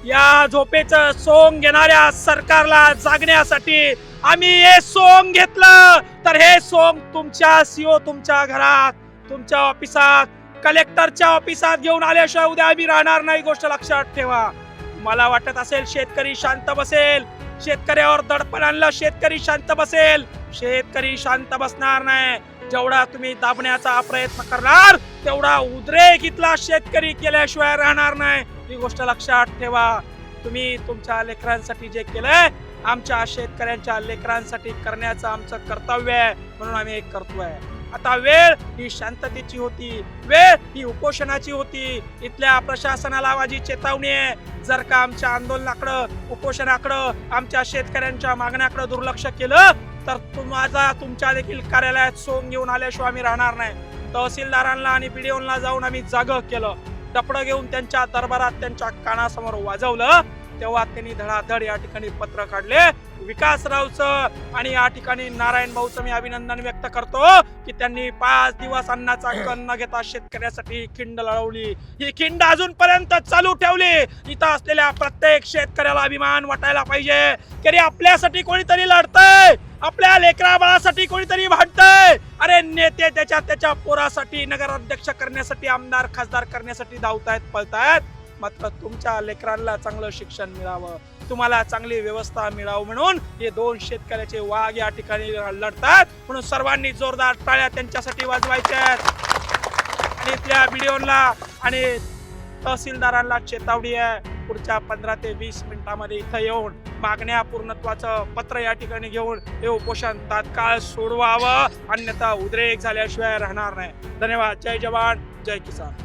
या झोपेचं सोंग घेणाऱ्या सरकारला जागण्यासाठी आम्ही हे सोंग घेतलं, तर हे सोंग तुमच्या सीओ तुमच्या घरात, तुमच्या ऑफिसात, कलेक्टरच्या ऑफिसात घेऊन आल्याशिवाय उद्या आम्ही राहणार नाही. गोष्ट लक्षात ठेवा. मला वाटत असेल शेतकरी शांत बसेल, शेतकऱ्यावर दडपण आणलं शेतकरी शांत बसेल, शेतकरी शांत बसणार नाही. जेवढा तुम्ही दाबण्याचा प्रयत्न करणार तेवढा उद्रेक इथला शेतकरी केल्याशिवाय राहणार नाही. ही गोष्ट लक्षात ठेवा. तुम्ही तुमच्या लेकरांसाठी जे केलंय आमच्या शेतकऱ्यांच्या लेकरांसाठी करण्याचं आमचं कर्तव्य आहे, म्हणून आम्ही एक करतोय. आता वेळ ही शांततेची होती, वेळ ही उपोषणाची होती. इथल्या प्रशासनाला माझी चेतावणी आहे, जर का आमच्या आंदोलनाकडं, उपोषणाकडं, आमच्या शेतकऱ्यांच्या मागण्याकडे दुर्लक्ष केलं तर तुमच्या देखील कार्यालयात सोंग घेऊन आल्याशिवाय आम्ही राहणार नाही. तहसीलदारांना आणि बीडीओला जाऊन आम्ही जागं केलं, डपडं घेऊन त्यांच्या दरबारात त्यांच्या कानासमोर वाजवलं. तेव्हा त्यांनी धडाधड या ठिकाणी पत्र काढले. विकासरावचं आणि या ठिकाणी नारायण भाऊचं मी अभिनंदन व्यक्त करतो की त्यांनी 5 दिवस अन्नाचा कण न घेता शेतकऱ्यासाठी खिंड लढवली. ही खिंड अजूनपर्यंत चालू ठेवली. इथं असलेल्या प्रत्येक शेतकऱ्याला अभिमान वाटायला पाहिजे की आपल्यासाठी कोणीतरी लढतंय, आपल्या लेकरा बाळासाठी कोणीतरी भांडतंय. अरे नेते त्याच्या पोरासाठी, नगराध्यक्ष करण्यासाठी, आमदार खासदार करण्यासाठी धावतायत, पळतायत. मात्र तुमच्या लेकरांना चांगलं शिक्षण मिळावं, तुम्हाला चांगली व्यवस्था मिळावं म्हणून हे 2 शेतकऱ्याचे वाघ या ठिकाणी लढतात. म्हणून सर्वांनी जोरदार टाळ्या त्यांच्यासाठी वाजवायच्या आहेत. आणि इथल्या बीडीओला आणि तहसीलदारांना चेतावणी आहे, पुढच्या 15 ते 20 मिनिटांमध्ये इथं येऊन मागण्या पूर्णत्वाचं पत्र या ठिकाणी घेऊन हे उपोषण तात्काळ सोडवावं, अन्यथा उद्रेक झाल्याशिवाय राहणार नाही. धन्यवाद. जय जवान, जय किसान.